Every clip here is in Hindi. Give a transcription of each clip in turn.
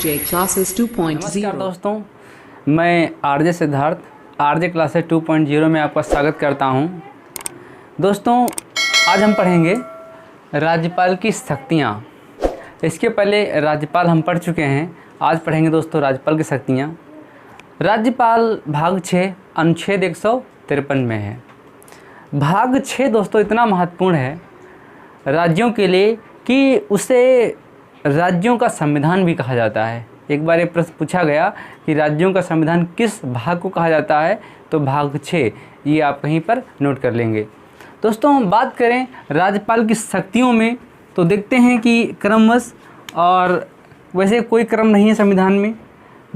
RJ Classes 2.0। नमस्कार दोस्तों, मैं आरजे सिद्धार्थ आरजे क्लासेस 2.0 में आपका स्वागत करता हूं। दोस्तों, आज हम पढ़ेंगे राज्यपाल की शक्तियां। इसके पहले राज्यपाल हम पढ़ चुके हैं, आज पढ़ेंगे दोस्तों राज्यपाल की शक्तियां। राज्यपाल भाग 6 अनुच्छेद 153 में है। भाग 6 दोस्तों इतना महत्वपूर्ण है राज्यों के लिए कि उसे राज्यों का संविधान भी कहा जाता है। एक बार ये प्रश्न पूछा गया कि राज्यों का संविधान किस भाग को कहा जाता है, तो भाग 6, ये आप कहीं पर नोट कर लेंगे। दोस्तों, हम बात करें राज्यपाल की शक्तियों में तो देखते हैं कि क्रमवश, और वैसे कोई क्रम नहीं है संविधान में,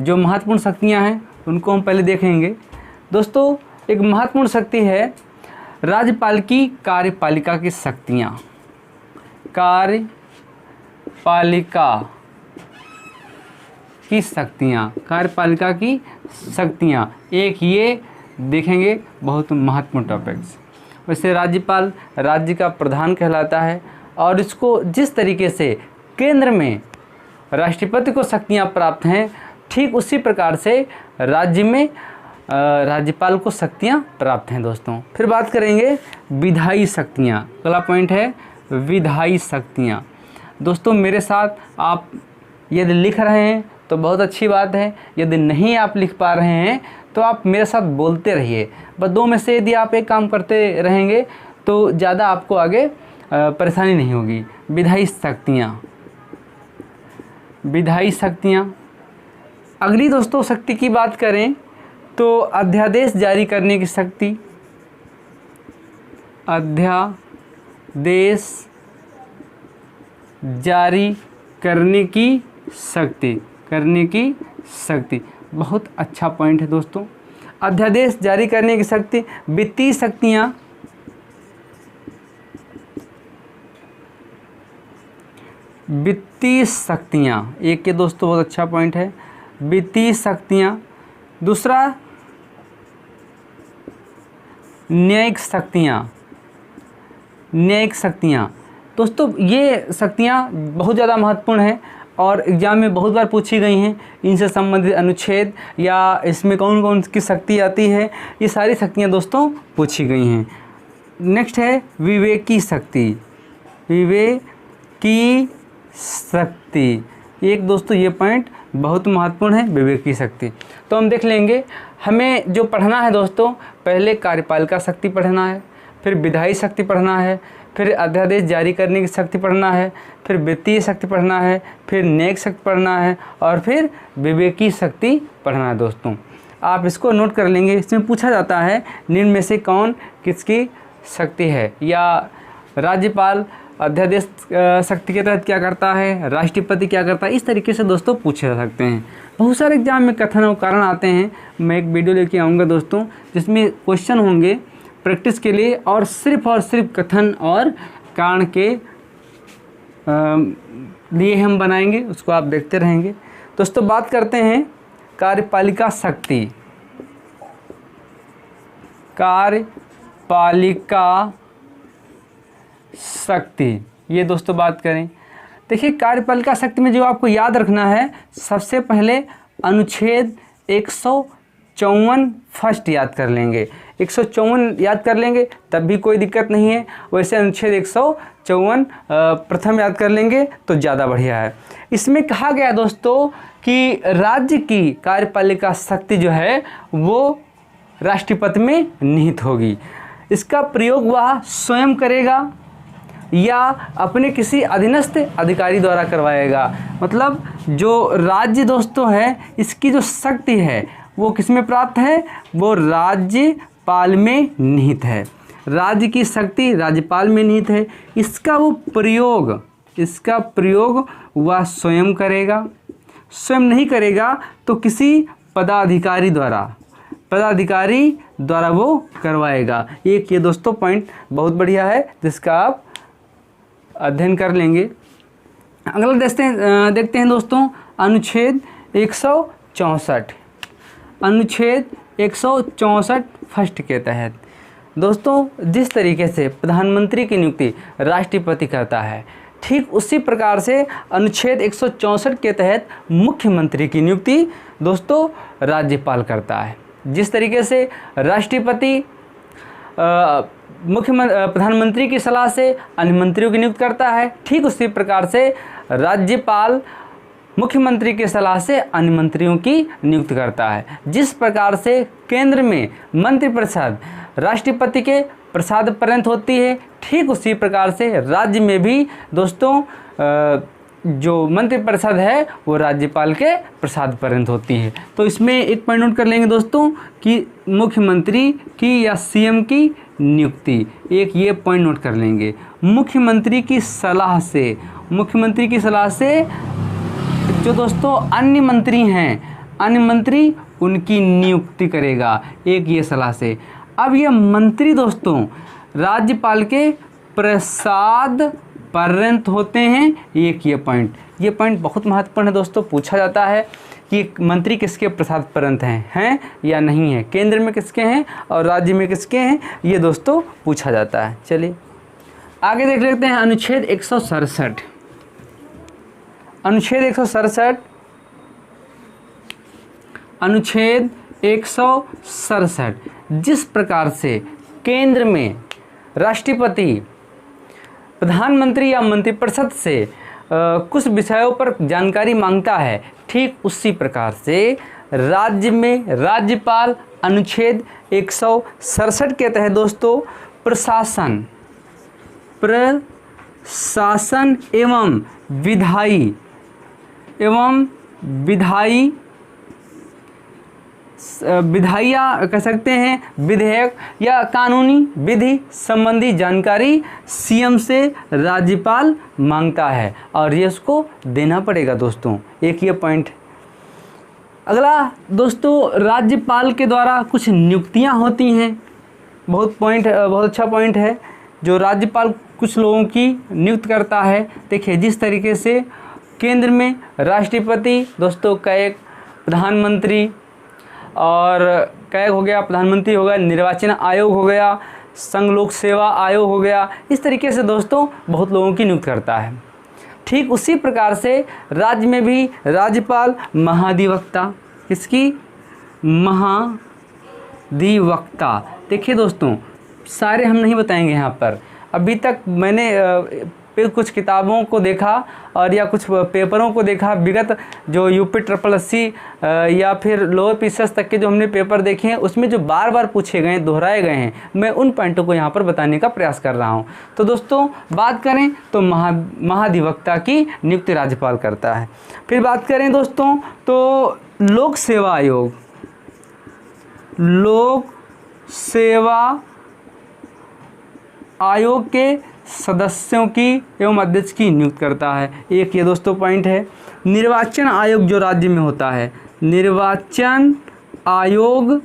जो महत्वपूर्ण शक्तियाँ हैं उनको हम पहले देखेंगे। दोस्तों, एक महत्वपूर्ण शक्ति है राज्यपाल की कार्यपालिका की शक्तियाँ। कार्यपालिका की शक्तियाँ एक ये देखेंगे, बहुत महत्वपूर्ण टॉपिक्स। वैसे राज्यपाल राज्य का प्रधान कहलाता है और इसको जिस तरीके से केंद्र में राष्ट्रपति को शक्तियाँ प्राप्त हैं, ठीक उसी प्रकार से राज्य में राज्यपाल को शक्तियाँ प्राप्त हैं। दोस्तों, फिर बात करेंगे विधायी शक्तियाँ। अगला पॉइंट है विधायी शक्तियाँ। दोस्तों, मेरे साथ आप यदि लिख रहे हैं तो बहुत अच्छी बात है, यदि नहीं आप लिख पा रहे हैं तो आप मेरे साथ बोलते रहिए। बस दो में से यदि आप एक काम करते रहेंगे तो ज़्यादा आपको आगे परेशानी नहीं होगी। विधायी शक्तियाँ। अगली दोस्तों शक्ति की बात करें तो अध्यादेश जारी करने की शक्ति। अध्यादेश जारी करने की शक्ति बहुत अच्छा पॉइंट है दोस्तों। अध्यादेश जारी करने की शक्ति। वित्तीय शक्तियाँ एक के दोस्तों बहुत अच्छा पॉइंट है, वित्तीय शक्तियाँ। दूसरा न्यायिक शक्तियाँ। दोस्तों, ये शक्तियाँ बहुत ज़्यादा महत्वपूर्ण हैं और एग्ज़ाम में बहुत बार पूछी गई हैं। इनसे संबंधित अनुच्छेद या इसमें कौन कौन की शक्ति आती है, ये सारी शक्तियाँ दोस्तों पूछी गई हैं। नेक्स्ट है विवेकी शक्ति। एक दोस्तों ये पॉइंट बहुत महत्वपूर्ण है, विवेकी शक्ति। तो हम देख लेंगे, हमें जो पढ़ना है दोस्तों, पहले कार्यपालिका शक्ति पढ़ना है, फिर विधायी शक्ति पढ़ना है, फिर अध्यादेश जारी करने की शक्ति पढ़ना है, फिर वित्तीय शक्ति पढ़ना है, फिर न्यायिक शक्ति पढ़ना है और फिर विवेकी शक्ति पढ़ना है। दोस्तों, आप इसको नोट कर लेंगे। इसमें पूछा जाता है निम्न में से कौन किसकी शक्ति है, या राज्यपाल अध्यादेश शक्ति के तहत क्या करता है, राष्ट्रपति क्या करता है, इस तरीके से दोस्तों पूछे जा सकते हैं। बहुत सारे एग्जाम में कथन और कारण आते हैं। मैं एक वीडियो लेके आऊँगा दोस्तों, जिसमें क्वेश्चन होंगे प्रैक्टिस के लिए और सिर्फ कथन और कारण के लिए हम बनाएंगे, उसको आप देखते रहेंगे। दोस्तों, बात करते हैं कार्यपालिका शक्ति। ये दोस्तों बात करें, देखिए कार्यपालिका शक्ति में जो आपको याद रखना है, सबसे पहले अनुच्छेद 154 फर्स्ट याद कर लेंगे। 154 याद कर लेंगे तब भी कोई दिक्कत नहीं है। वैसे अनुच्छेद 154 प्रथम याद कर लेंगे तो ज़्यादा बढ़िया है। इसमें कहा गया दोस्तों कि राज्य की कार्यपालिका शक्ति जो है वो राष्ट्रपति में निहित होगी। इसका प्रयोग वह स्वयं करेगा या अपने किसी अधीनस्थ अधिकारी द्वारा करवाएगा। मतलब जो राज्य दोस्तों है, इसकी जो शक्ति है वो किस में प्राप्त है, वो राज्यपाल में निहित है। राज्य की शक्ति राज्यपाल में निहित है। इसका प्रयोग वह स्वयं करेगा, स्वयं नहीं करेगा तो किसी पदाधिकारी द्वारा वो करवाएगा। एक ये दोस्तों पॉइंट बहुत बढ़िया है, जिसका आप अध्ययन कर लेंगे। अगला देखते हैं दोस्तों अनुच्छेद 164 फर्स्ट के तहत दोस्तों जिस तरीके से प्रधानमंत्री की नियुक्ति राष्ट्रपति करता है, ठीक उसी प्रकार से अनुच्छेद 164 के तहत मुख्यमंत्री की नियुक्ति दोस्तों राज्यपाल करता है। जिस तरीके से राष्ट्रपति प्रधानमंत्री की सलाह से अन्य मंत्रियों की नियुक्ति करता है, ठीक उसी प्रकार से राज्यपाल मुख्यमंत्री की सलाह से अन्य मंत्रियों की नियुक्ति करता है। जिस प्रकार से केंद्र में मंत्रिपरिषद राष्ट्रपति के प्रसाद पर्यंत होती है, ठीक उसी प्रकार से राज्य में भी दोस्तों जो मंत्रिपरिषद है वो राज्यपाल के प्रसाद पर्यंत होती है। तो इसमें एक पॉइंट नोट कर लेंगे दोस्तों कि मुख्यमंत्री की या सीएम की नियुक्ति, एक ये पॉइंट नोट कर लेंगे। मुख्यमंत्री की सलाह से जो दोस्तों अन्य मंत्री हैं, अन्य मंत्री उनकी नियुक्ति करेगा, एक ये सलाह से। अब ये मंत्री दोस्तों राज्यपाल के प्रसाद पर्यंत होते हैं, एक ये पॉइंट बहुत महत्वपूर्ण है दोस्तों। पूछा जाता है कि मंत्री किसके प्रसाद पर्यंत हैं या नहीं है, केंद्र में किसके हैं और राज्य में किसके हैं, ये दोस्तों पूछा जाता है। चलिए आगे देख लेते हैं अनुच्छेद 167। अनुच्छेद 167 जिस प्रकार से केंद्र में राष्ट्रपति प्रधानमंत्री या मंत्रिपरिषद से कुछ विषयों पर जानकारी मांगता है, ठीक उसी प्रकार से राज्य में राज्यपाल अनुच्छेद 167 के तहत दोस्तों प्रशासन एवं विधायिया कह सकते हैं, विधेयक या कानूनी विधि संबंधी जानकारी सीएम से राज्यपाल मांगता है और ये उसको देना पड़ेगा दोस्तों, एक ये पॉइंट। अगला दोस्तों राज्यपाल के द्वारा कुछ नियुक्तियां होती हैं, बहुत अच्छा पॉइंट है। जो राज्यपाल कुछ लोगों की नियुक्त करता है, देखिए जिस तरीके से केंद्र में राष्ट्रपति दोस्तों का एक प्रधानमंत्री और कैग हो गया, प्रधानमंत्री हो गया, निर्वाचन आयोग हो गया, संघ लोक सेवा आयोग हो गया, इस तरीके से दोस्तों बहुत लोगों की नियुक्त करता है। ठीक उसी प्रकार से राज्य में भी राज्यपाल महाधिवक्ता, किसकी, महाधिवक्ता। देखिए दोस्तों सारे हम नहीं बताएंगे यहाँ पर, अभी तक मैंने कुछ किताबों को देखा और या कुछ पेपरों को देखा, विगत जो यूपी SSS या फिर लोअर पीसीएस तक के जो हमने पेपर देखे हैं उसमें जो बार बार पूछे गए, दोहराए गए हैं, मैं उन पॉइंटों को यहाँ पर बताने का प्रयास कर रहा हूँ। तो दोस्तों बात करें तो महाधिवक्ता की नियुक्ति राज्यपाल करता है। फिर बात करें दोस्तों तो लोक सेवा आयोग के सदस्यों की एवं अध्यक्ष की नियुक्त करता है, एक ये दोस्तों पॉइंट है। निर्वाचन आयोग जो राज्य में होता है, निर्वाचन आयोग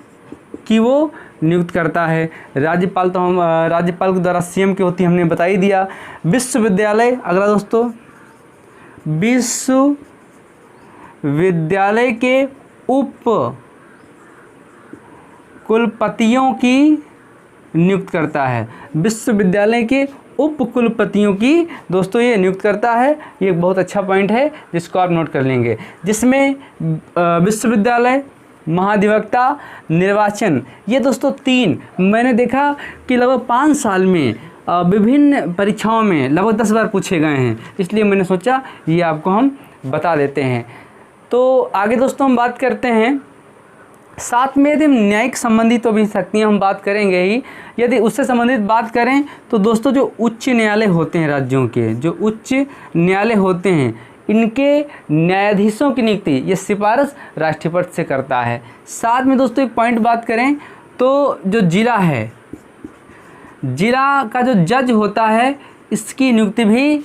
की वो नियुक्त करता है राज्यपाल। तो हम राज्यपाल के द्वारा सीएम की होती है, हमने बता ही दिया। विश्वविद्यालय, अगला दोस्तों विश्वविद्यालय के उप कुलपतियों की नियुक्त करता है, विश्वविद्यालय के उप कुलपतियों की दोस्तों ये नियुक्त करता है। ये एक बहुत अच्छा पॉइंट है जिसको आप नोट कर लेंगे, जिसमें विश्वविद्यालय, महाधिवक्ता, निर्वाचन, ये दोस्तों तीन मैंने देखा कि लगभग 5 साल में विभिन्न परीक्षाओं में लगभग 10 बार पूछे गए हैं, इसलिए मैंने सोचा ये आपको हम बता देते हैं। तो आगे दोस्तों हम बात करते हैं, साथ में यदि न्यायिक संबंधी तो भी शक्तियाँ हम बात करेंगे ही, यदि उससे संबंधित बात करें तो दोस्तों जो उच्च न्यायालय होते हैं, राज्यों के जो उच्च न्यायालय होते हैं, इनके न्यायाधीशों की नियुक्ति ये सिफारिश राष्ट्रपति से करता है। साथ में दोस्तों एक पॉइंट बात करें तो जो जिला है, जिला का जो जज होता है इसकी नियुक्ति भी,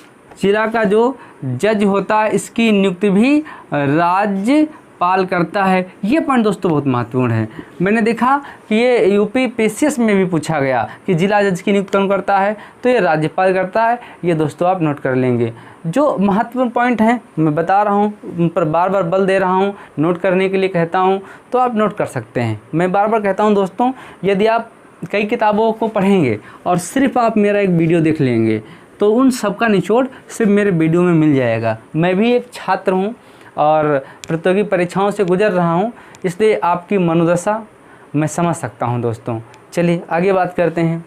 जिला का जो जज होता है इसकी नियुक्ति भी राज्यपाल करता है। ये पॉइंट दोस्तों बहुत महत्वपूर्ण है। मैंने देखा कि ये यूपी PCS में भी पूछा गया कि जिला जज की नियुक्ति कौन करता है, तो ये राज्यपाल करता है। ये दोस्तों आप नोट कर लेंगे। जो महत्वपूर्ण पॉइंट हैं मैं बता रहा हूँ, उन पर बार बार बल दे रहा हूँ, नोट करने के लिए कहता हूँ, तो आप नोट कर सकते हैं। मैं बार बार कहता हूँ दोस्तों, यदि आप कई किताबों को पढ़ेंगे और सिर्फ आप मेरा एक वीडियो देख लेंगे तो उन सब का निचोड़ सिर्फ मेरे वीडियो में मिल जाएगा। मैं भी एक छात्र हूँ और प्रतियोगी परीक्षाओं से गुजर रहा हूँ, इसलिए आपकी मनोदशा मैं समझ सकता हूँ दोस्तों। चलिए आगे बात करते हैं।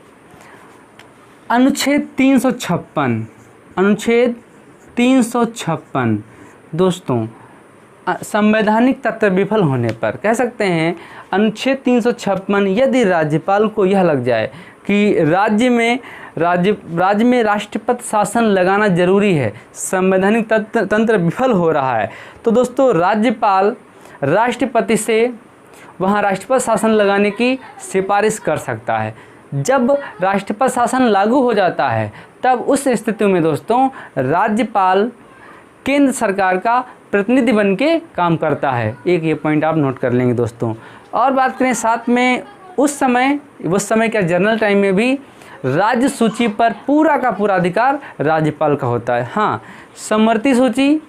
अनुच्छेद 356, अनुच्छेद 356 दोस्तों, संवैधानिक तत्व विफल होने पर कह सकते हैं अनुच्छेद 356 यदि राज्यपाल को यह लग जाए कि राज्य में राष्ट्रपति शासन लगाना जरूरी है, संवैधानिक तंत्र विफल हो रहा है, तो दोस्तों राज्यपाल राष्ट्रपति से वहाँ राष्ट्रपति शासन लगाने की सिफारिश कर सकता है। जब राष्ट्रपति शासन लागू हो जाता है तब उस स्थिति में दोस्तों राज्यपाल केंद्र सरकार का प्रतिनिधि बन के काम करता है। एक ये पॉइंट आप नोट कर लेंगे दोस्तों। और बात करें साथ में उस समय क्या जनरल टाइम में भी राज्य सूची पर पूरा का पूरा अधिकार राज्यपाल का होता है। हाँ, समवर्ती सूची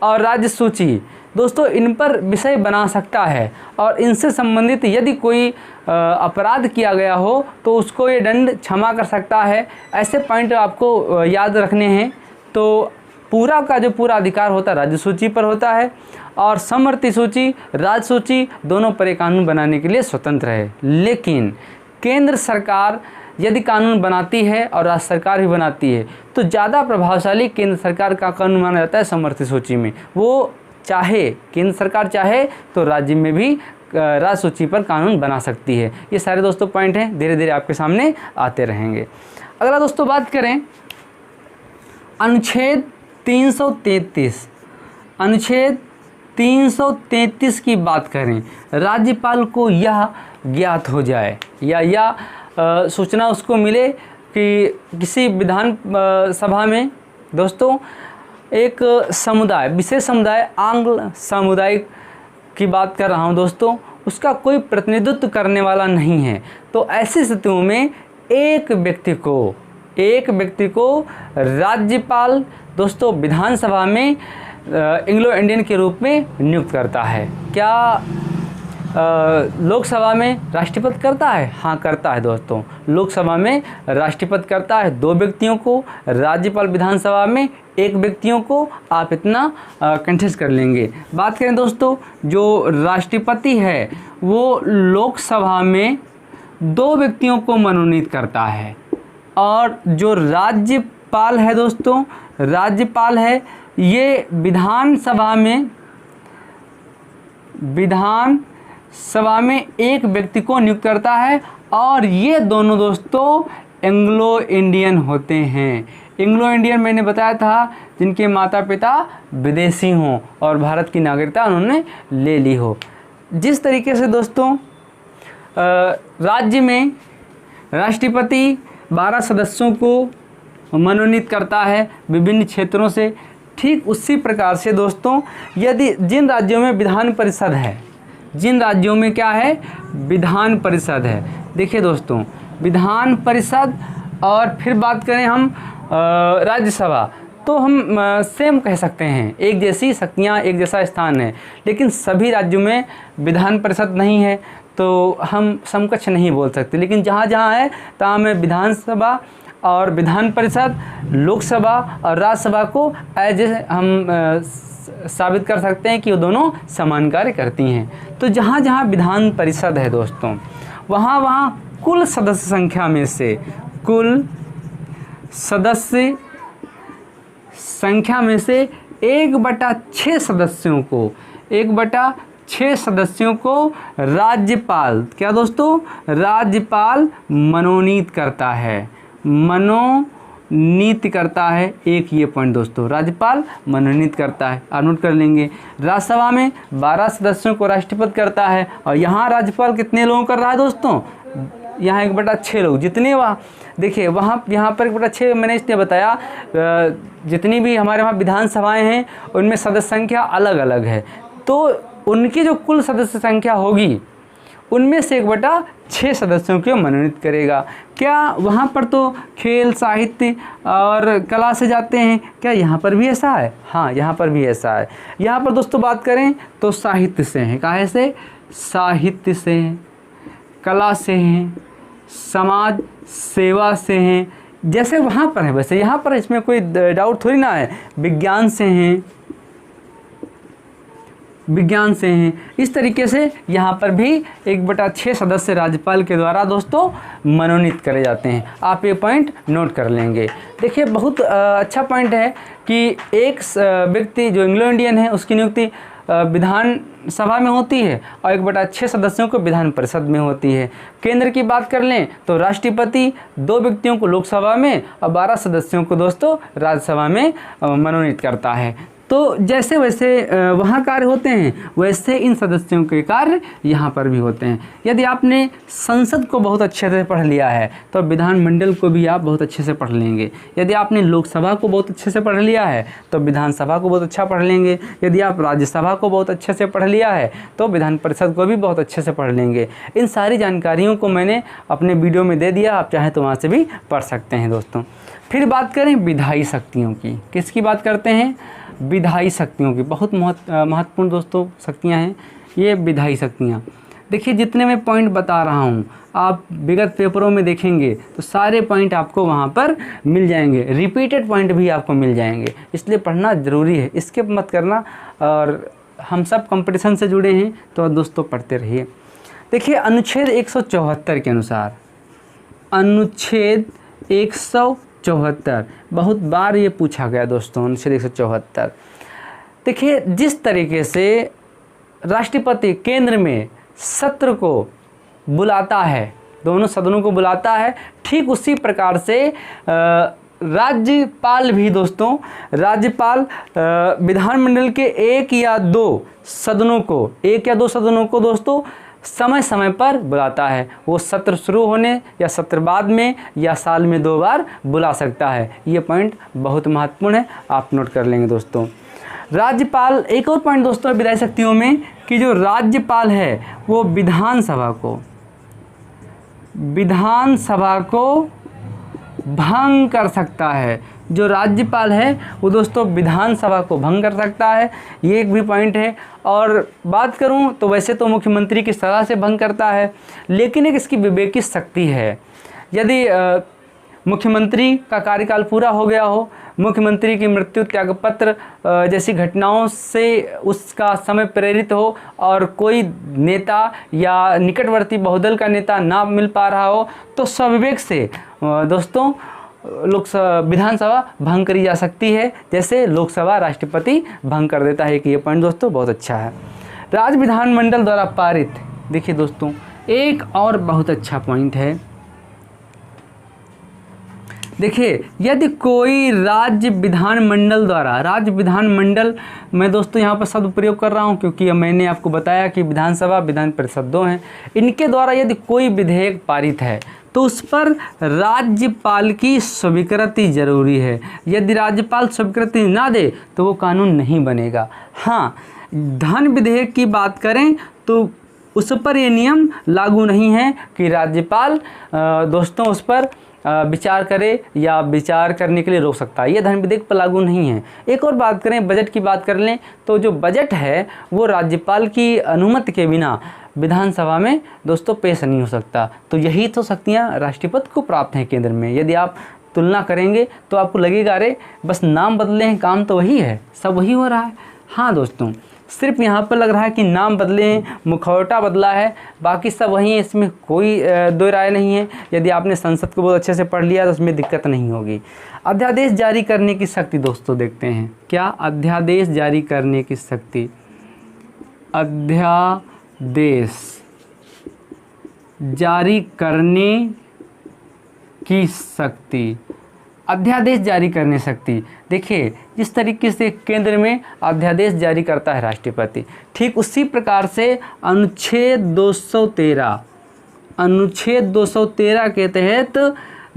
और राज्य सूची दोस्तों इन पर विषय बना सकता है और इनसे संबंधित यदि कोई अपराध किया गया हो तो उसको ये दंड क्षमा कर सकता है। ऐसे पॉइंट आपको याद रखने हैं। तो पूरा का जो पूरा अधिकार होता है राज्य सूची पर होता है और समवर्ती सूची राज्य सूची दोनों पर कानून बनाने के लिए स्वतंत्र है। लेकिन केंद्र सरकार यदि कानून बनाती है और राज्य सरकार भी बनाती है तो ज़्यादा प्रभावशाली केंद्र सरकार का कानून माना जाता है समवर्ती सूची में। वो चाहे केंद्र सरकार चाहे तो राज्य में भी राज्य सूची पर कानून बना सकती है। ये सारे दोस्तों पॉइंट हैं, धीरे धीरे आपके सामने आते रहेंगे। अगला दोस्तों बात करें अनुच्छेद 333, अनुच्छेद 333 की बात करें, राज्यपाल को यह ज्ञात हो जाए या सूचना उसको मिले कि किसी विधान सभा में दोस्तों एक समुदाय, विशेष समुदाय, आंग्ल समुदाय की बात कर रहा हूं दोस्तों, उसका कोई प्रतिनिधित्व करने वाला नहीं है, तो ऐसी स्थितियों में एक व्यक्ति को राज्यपाल दोस्तों विधानसभा में एंग्लो इंडियन के रूप में नियुक्त करता है। क्या लोकसभा में राष्ट्रपति करता है? हाँ करता है दोस्तों, लोकसभा में राष्ट्रपति करता है 2 व्यक्तियों को, राज्यपाल विधानसभा में 1 व्यक्तियों को। आप इतना कंठस्थ कर लेंगे। बात करें दोस्तों, जो राष्ट्रपति है वो लोकसभा में 2 व्यक्तियों को मनोनीत करता है और जो राज्यपाल है दोस्तों, राज्यपाल है ये विधानसभा में 1 व्यक्ति को नियुक्त करता है और ये दोनों दोस्तों एंग्लो इंडियन होते हैं। एंग्लो इंडियन मैंने बताया था जिनके माता पिता विदेशी हों और भारत की नागरिकता उन्होंने ले ली हो। जिस तरीके से दोस्तों राज्य में राष्ट्रपति 12 सदस्यों को मनोनीत करता है विभिन्न क्षेत्रों से, ठीक उसी प्रकार से दोस्तों यदि जिन राज्यों में विधान परिषद है, जिन राज्यों में क्या है विधान परिषद है, देखिए दोस्तों विधान परिषद और फिर बात करें हम राज्यसभा, तो हम सेम कह सकते हैं, एक जैसी शक्तियाँ, एक जैसा स्थान है। लेकिन सभी राज्यों में विधान परिषद नहीं है तो हम समकक्ष नहीं बोल सकते। लेकिन जहाँ जहाँ है तहाँ में विधानसभा और विधान परिषद, लोकसभा और राज्यसभा को एज हम साबित कर सकते हैं कि वो दोनों समान कार्य करती हैं। तो जहाँ जहाँ विधान परिषद है दोस्तों, वहाँ कुल सदस्य संख्या में से, कुल सदस्य संख्या में से 1/6 सदस्यों को, 1/6 सदस्यों को राज्यपाल, क्या दोस्तों, राज्यपाल मनोनीत करता है, मनोनीत करता है। एक ये पॉइंट दोस्तों, राज्यपाल मनोनीत करता है, आप नोट कर लेंगे। राज्यसभा में 12 सदस्यों को राष्ट्रपति करता है और यहाँ राज्यपाल कितने लोगों कर रहा है दोस्तों, यहाँ 1/6 लोग, जितने वहाँ देखिए यहाँ पर 1/6 मैंने इसलिए बताया, जितनी भी हमारे वहाँ विधानसभाएं हैं उनमें सदस्य संख्या अलग अलग है, तो उनकी जो कुल सदस्य संख्या होगी उनमें से 1/6 सदस्यों को मनोनीत करेगा। क्या वहाँ पर तो खेल, साहित्य और कला से जाते हैं, क्या यहाँ पर भी ऐसा है? हाँ यहाँ पर भी ऐसा है। यहाँ पर दोस्तों बात करें तो साहित्य से हैं, काहे से, साहित्य से हैं, कला से हैं, समाज सेवा से हैं, जैसे वहाँ पर है वैसे यहाँ पर, इसमें कोई डाउट थोड़ी ना है। विज्ञान से हैं, विज्ञान से हैं, इस तरीके से यहाँ पर भी 1/6 सदस्य राज्यपाल के द्वारा दोस्तों मनोनीत करे जाते हैं। आप ये पॉइंट नोट कर लेंगे। देखिए बहुत अच्छा पॉइंट है कि एक व्यक्ति जो एंग्लो इंडियन है उसकी नियुक्ति विधान सभा में होती है और 1/6 सदस्यों को विधान परिषद में होती है। केंद्र की बात कर लें तो राष्ट्रपति 2 व्यक्तियों को लोकसभा में और 12 सदस्यों को दोस्तों राज्यसभा में मनोनीत करता है। तो जैसे वैसे वहाँ कार्य होते हैं वैसे इन सदस्यों के कार्य यहाँ पर भी होते हैं। यदि आपने संसद को बहुत अच्छे से पढ़ लिया है तो विधानमंडल को भी आप बहुत अच्छे से पढ़ लेंगे। यदि आपने लोकसभा को बहुत अच्छे से पढ़ लिया है तो विधानसभा को बहुत अच्छा पढ़ लेंगे। यदि आप राज्यसभा को बहुत अच्छे से पढ़ लिया है तो विधान परिषद को भी बहुत अच्छे से पढ़ लेंगे। इन सारी जानकारियों को मैंने अपने वीडियो में दे दिया, आप चाहें तो वहाँ से भी पढ़ सकते हैं दोस्तों। फिर बात करें विधायी शक्तियों की, किसकी बात करते हैं? विधायी शक्तियों की। बहुत महत्वपूर्ण दोस्तों शक्तियां हैं ये विधायी शक्तियां। देखिए जितने मैं पॉइंट बता रहा हूं आप विगत पेपरों में देखेंगे तो सारे पॉइंट आपको वहां पर मिल जाएंगे, रिपीटेड पॉइंट भी आपको मिल जाएंगे, इसलिए पढ़ना ज़रूरी है, स्किप मत करना। और हम सब कंपटीशन से जुड़े हैं तो दोस्तों पढ़ते रहिए। देखिए अनुच्छेद 174 के अनुसार, अनुच्छेद 174 बहुत बार ये पूछा गया दोस्तों, अनुच्छेद 174। देखिए जिस तरीके से राष्ट्रपति केंद्र में सत्र को बुलाता है, दोनों सदनों को बुलाता है, ठीक उसी प्रकार से राज्यपाल भी दोस्तों, राज्यपाल विधानमंडल के 1 या 2 सदनों को दोस्तों समय समय पर बुलाता है। वो सत्र शुरू होने या सत्र बाद में या साल में 2 बार बुला सकता है। ये पॉइंट बहुत महत्वपूर्ण है, आप नोट कर लेंगे दोस्तों। राज्यपाल, एक और पॉइंट दोस्तों विधायी शक्तियों में कि जो राज्यपाल है वो विधानसभा को भंग कर सकता है। जो राज्यपाल है वो दोस्तों विधानसभा को भंग कर सकता है, ये एक भी पॉइंट है। और बात करूं तो वैसे तो मुख्यमंत्री की सलाह से भंग करता है, लेकिन एक इसकी विवेकी शक्ति है। यदि मुख्यमंत्री का कार्यकाल पूरा हो गया हो, मुख्यमंत्री की मृत्यु, त्यागपत्र जैसी घटनाओं से उसका समय प्रेरित हो और कोई नेता या निकटवर्ती बहुदल का नेता ना मिल पा रहा हो, तो स्वविवेक से दोस्तों लोकसभा विधानसभा भंग करी जा सकती है, जैसे लोकसभा राष्ट्रपति भंग कर देता है। कि ये पॉइंट दोस्तों बहुत अच्छा है। राज्य विधानमंडल द्वारा पारित, देखिए दोस्तों एक और बहुत अच्छा पॉइंट है। देखिए यदि कोई राज्य विधानमंडल द्वारा, राज्य विधानमंडल मैं दोस्तों यहाँ पर शब्द प्रयोग कर रहा हूँ क्योंकि मैंने आपको बताया कि विधानसभा विधान परिषद 2 हैं, इनके द्वारा यदि कोई विधेयक पारित है तो उस पर राज्यपाल की स्वीकृति जरूरी है। यदि राज्यपाल स्वीकृति ना दे तो वो कानून नहीं बनेगा। हाँ, धन विधेयक की बात करें तो उस पर ये नियम लागू नहीं है कि राज्यपाल दोस्तों उस पर विचार करे या विचार करने के लिए रोक सकता है, ये धन विधेयक पर लागू नहीं है। एक और बात करें, बजट की बात कर लें तो जो बजट है वो राज्यपाल की अनुमति के बिना विधानसभा में दोस्तों पेश नहीं हो सकता। तो यही तो शक्तियाँ राष्ट्रपति को प्राप्त हैं केंद्र में। यदि आप तुलना करेंगे तो आपको लगेगा अरे बस नाम बदले हैं, काम तो वही है, सब वही हो रहा है। हाँ दोस्तों, सिर्फ यहाँ पर लग रहा है कि नाम बदले हैं, मुखौटा बदला है, बाकी सब वही है, इसमें कोई दो राय नहीं है। यदि आपने संसद को बहुत अच्छे से पढ़ लिया तो उसमें दिक्कत नहीं होगी। अध्यादेश जारी करने की शक्ति दोस्तों देखते हैं, क्या अध्यादेश जारी करने की शक्ति, अध्यादेश जारी करने की शक्ति, अध्यादेश जारी करने शक्ति। देखिए जिस तरीके से केंद्र में अध्यादेश जारी करता है राष्ट्रपति, ठीक उसी प्रकार से अनुच्छेद 213 के तहत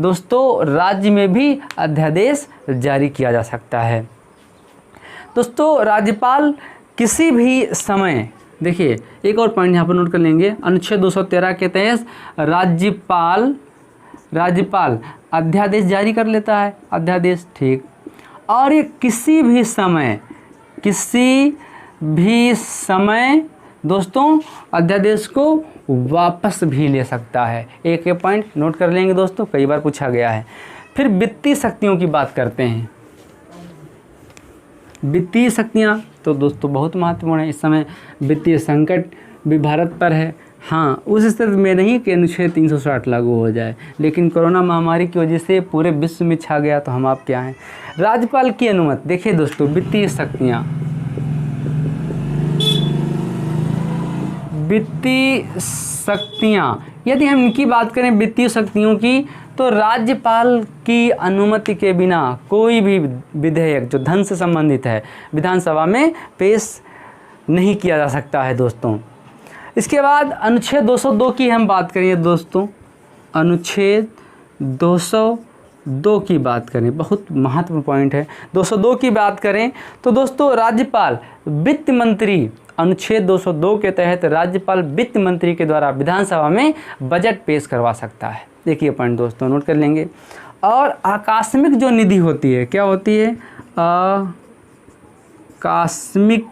दोस्तों राज्य में भी अध्यादेश जारी किया जा सकता है। दोस्तों राज्यपाल किसी भी समय, देखिए एक और पॉइंट यहाँ पर नोट कर लेंगे, अनुच्छेद 213 के तहत राज्यपाल अध्यादेश जारी कर लेता है, अध्यादेश, ठीक। और ये किसी भी समय दोस्तों अध्यादेश को वापस भी ले सकता है। एक पॉइंट नोट कर लेंगे दोस्तों, कई बार पूछा गया है। फिर वित्तीय शक्तियों की बात करते हैं। वित्तीय शक्तियाँ तो दोस्तों बहुत महत्वपूर्ण है। इस समय वित्तीय संकट भी भारत पर है। हाँ, उस स्थिति में नहीं कि अनुच्छेद 360 लागू हो जाए, लेकिन कोरोना महामारी की वजह से पूरे विश्व में छा गया तो हम आप क्या हैं। राज्यपाल की अनुमति, देखिए दोस्तों, वित्तीय शक्तियाँ, वित्तीय शक्तियाँ, यदि हम इनकी बात करें वित्तीय शक्तियों की, तो राज्यपाल की अनुमति के बिना कोई भी विधेयक जो धन से संबंधित है विधानसभा में पेश नहीं किया जा सकता है दोस्तों। इसके बाद अनुच्छेद 202 की हम बात करें दोस्तों, अनुच्छेद 202 की बात करें, बहुत महत्वपूर्ण पॉइंट है। 202 की बात करें तो दोस्तों राज्यपाल वित्त मंत्री, अनुच्छेद 202 के तहत राज्यपाल वित्त मंत्री के द्वारा विधानसभा में बजट पेश करवा सकता है। देखिए पॉइंट दोस्तों नोट कर लेंगे। और आकस्मिक जो निधि होती है, क्या होती है, आकस्मिक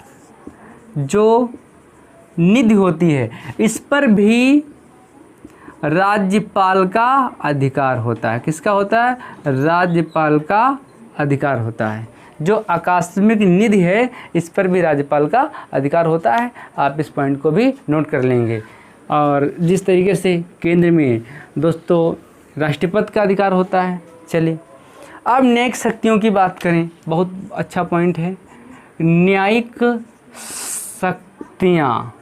जो निधि होती है, इस पर भी राज्यपाल का अधिकार होता है। किसका होता है, राज्यपाल का अधिकार होता है। जो आकस्मिक निधि है इस पर भी राज्यपाल का अधिकार होता है। आप इस पॉइंट को भी नोट कर लेंगे। और जिस तरीके से केंद्र में दोस्तों राष्ट्रपति का अधिकार होता है। चलिए अब न्यायिक शक्तियों की बात करें, बहुत अच्छा पॉइंट है। न्यायिक शक्तियाँ,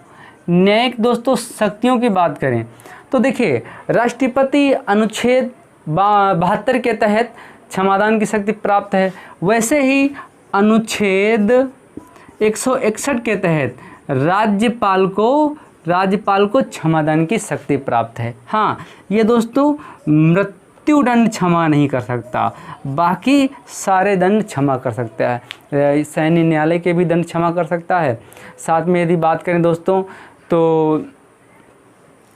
न्यायिक दोस्तों शक्तियों की बात करें तो देखिए राष्ट्रपति अनुच्छेद 72 के तहत क्षमादान की शक्ति प्राप्त है। वैसे ही अनुच्छेद 161 के तहत राज्यपाल को क्षमादान की शक्ति प्राप्त है। हाँ, ये दोस्तों मृत्युदंड क्षमा नहीं कर सकता, बाकी सारे दंड क्षमा कर सकता है। सैन्य न्यायालय के भी दंड क्षमा कर सकता है। साथ में यदि बात करें दोस्तों तो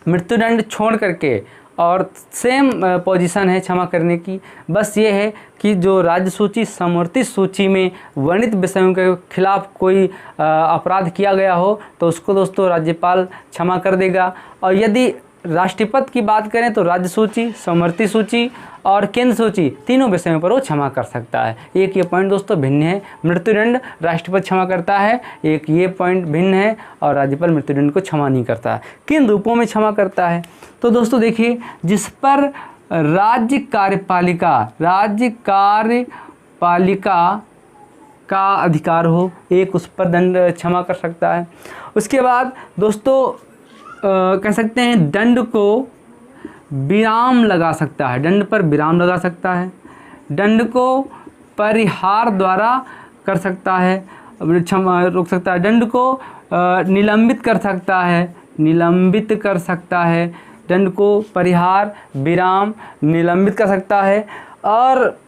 मृत्युदंड छोड़ करके और सेम पोजीशन है क्षमा करने की। बस ये है कि जो राज्य सूची समवर्ती सूची में वर्णित विषयों के खिलाफ कोई अपराध किया गया हो तो उसको दोस्तों राज्यपाल क्षमा कर देगा। और यदि राष्ट्रपति की बात करें तो राज्य सूची, समवर्ती सूची और केंद्र सूची तीनों विषयों पर वो क्षमा कर सकता है। एक ये पॉइंट दोस्तों भिन्न है, मृत्युदंड राष्ट्रपति क्षमा करता है, एक ये पॉइंट भिन्न है और राज्यपाल मृत्युदंड को क्षमा नहीं करता है, किन रूपों में क्षमा करता है। तो दोस्तों देखिए, जिस पर राज्य कार्यपालिका का अधिकार हो, एक उस पर दंड क्षमा कर सकता है। उसके बाद दोस्तों कह सकते हैं दंड को विराम लगा सकता है, दंड पर विराम लगा सकता है, दंड को परिहार द्वारा कर सकता है, क्षमा रोक सकता है, दंड को निलंबित कर सकता है, दंड को परिहार, विराम, निलंबित कर सकता है और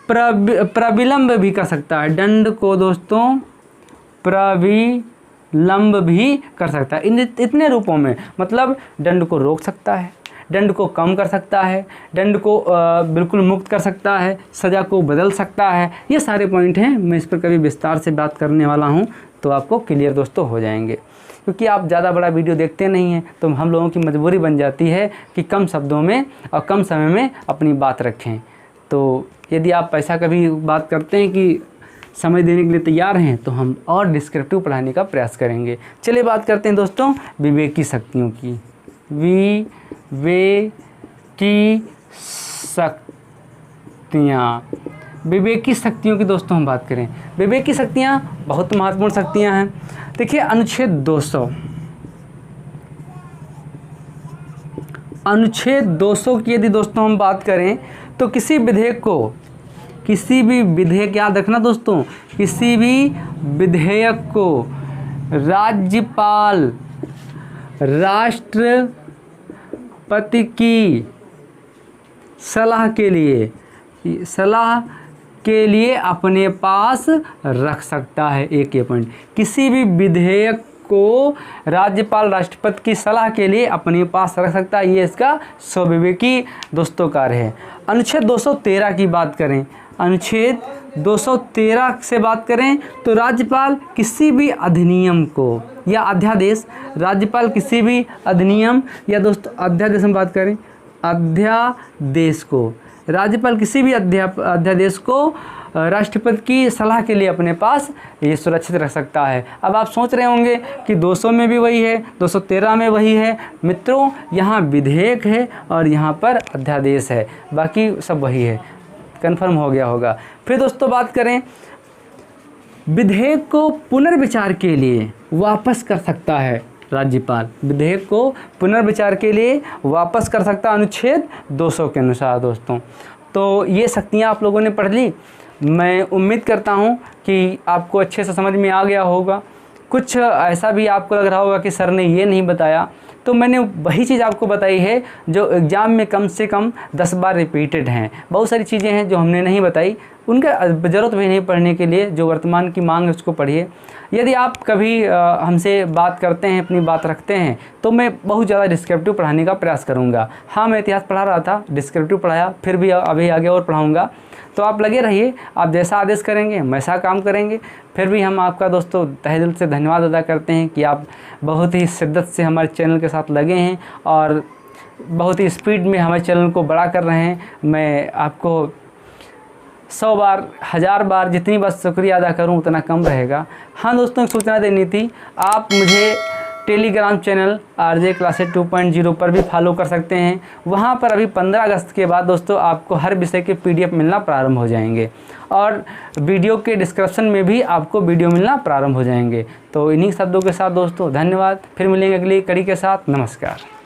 प्रविलंब भी कर सकता है। दंड को दोस्तों प्रविलंब भी कर सकता है। इन इतने रूपों में, मतलब दंड को रोक सकता है, दंड को कम कर सकता है, दंड को बिल्कुल मुक्त कर सकता है, सज़ा को बदल सकता है। ये सारे पॉइंट हैं। मैं इस पर कभी विस्तार से बात करने वाला हूँ तो आपको क्लियर दोस्तों हो जाएंगे। क्योंकि आप ज़्यादा बड़ा वीडियो देखते नहीं हैं तो हम लोगों की मजबूरी बन जाती है कि कम शब्दों में और कम समय में अपनी बात रखें। तो यदि आप पैसा कभी बात करते हैं कि समय देने के लिए तैयार हैं तो हम और डिस्क्रिप्टिव पढ़ाने का प्रयास करेंगे। चलिए बात करते हैं दोस्तों विवेकी शक्तियों की। विवेकी शक्तियों की दोस्तों हम बात करें। विवेकी शक्तियाँ बहुत महत्वपूर्ण शक्तियाँ हैं। देखिए अनुच्छेद 200 की यदि दोस्तों हम बात करें तो किसी भी विधेयक याद रखना दोस्तों, किसी भी विधेयक को राज्यपाल राष्ट्रपति की सलाह के लिए अपने पास रख सकता है। एक ये पॉइंट, किसी भी विधेयक को राज्यपाल राष्ट्रपति की सलाह के लिए अपने पास रख सकता है। ये इसका स्वविवेकी दोस्तों कार्य है। अनुच्छेद 213 की बात करें, अनुच्छेद 213 से बात करें तो राज्यपाल किसी भी अधिनियम को या अध्यादेश, राज्यपाल किसी भी अधिनियम या दोस्तों अध्यादेश में बात करें, अध्यादेश को राज्यपाल किसी भी अध्यादेश को राष्ट्रपति की सलाह के लिए अपने पास ये सुरक्षित रख सकता है। अब आप सोच रहे होंगे कि 200 में भी वही है, 213 में वही है। मित्रों, यहाँ विधेयक है और यहाँ पर अध्यादेश है, बाकी सब वही है। कन्फर्म हो गया होगा। फिर दोस्तों बात करें, विधेयक को पुनर्विचार के लिए वापस कर सकता है राज्यपाल। विधेयक को पुनर्विचार के लिए वापस कर सकता है अनुच्छेद 200 के अनुसार। दोस्तों, तो ये शक्तियाँ आप लोगों ने पढ़ ली। मैं उम्मीद करता हूँ कि आपको अच्छे से समझ में आ गया होगा। कुछ ऐसा भी आपको लग रहा होगा कि सर ने ये नहीं बताया, तो मैंने वही चीज़ आपको बताई है जो एग्ज़ाम में कम से कम 10 बार रिपीटेड हैं। बहुत सारी चीज़ें हैं जो हमने नहीं बताई, उनका ज़रूरत भी नहीं पढ़ने के लिए। जो वर्तमान की मांग है उसको पढ़िए। यदि आप कभी हमसे बात करते हैं, अपनी बात रखते हैं, तो मैं बहुत ज़्यादा डिस्क्रिप्टिव पढ़ाने का प्रयास करूँगा। हाँ, मैं इतिहास पढ़ा रहा था, डिस्क्रिप्टिव पढ़ाया, फिर भी अभी आगे और पढ़ाऊँगा। तो आप लगे रहिए, आप जैसा आदेश करेंगे वैसा काम करेंगे। फिर भी हम आपका दोस्तों तहे दिल से धन्यवाद अदा करते हैं कि आप बहुत ही शिद्दत से हमारे चैनल के साथ लगे हैं और बहुत ही स्पीड में हमारे चैनल को बड़ा कर रहे हैं। मैं आपको 100 बार, 1000 बार, जितनी बार शुक्रिया अदा करूं उतना कम रहेगा। हाँ दोस्तों, एक सूचना देनी थी। आप मुझे टेलीग्राम चैनल RJ क्लासेस 2.0 पर भी फॉलो कर सकते हैं। वहाँ पर अभी 15 अगस्त के बाद दोस्तों आपको हर विषय के PDF मिलना प्रारंभ हो जाएंगे और वीडियो के डिस्क्रिप्शन में भी आपको वीडियो मिलना प्रारंभ हो जाएंगे। तो इन्हीं शब्दों के साथ दोस्तों धन्यवाद। फिर मिलेंगे अगली कड़ी के साथ। नमस्कार।